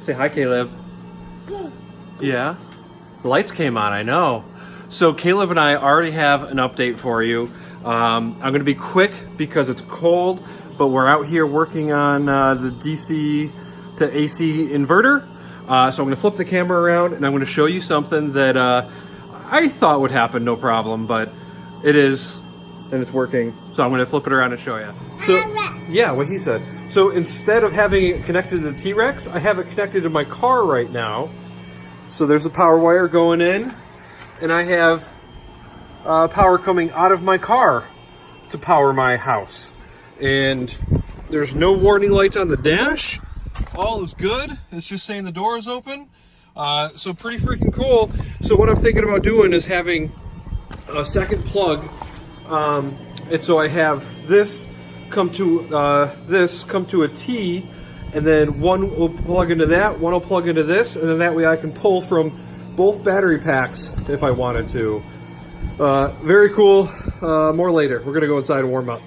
Say hi, Caleb. Yeah? The lights came on, I know. So Caleb and I already have an update for you. I'm going to be quick because it's cold, but we're out here working on the DC to AC inverter. So I'm going to flip the camera around and I'm going to show you something that I thought would happen no problem, but it is, and it's working. So I'm going to flip it around and show you. So, yeah, what he said. So instead of having it connected to the T-Rex, I have it connected to my car right now. So there's a power wire going in, and I have power coming out of my car to power my house. And there's no warning lights on the dash. All is good. It's just saying the door is open. So pretty freaking cool. So what I'm thinking about doing is having a second plug. And so I have this come to a T, and then one will plug into that, one will plug into this, and then that way I can pull from both battery packs if I wanted to. Very cool. More later. We're gonna go inside and warm up.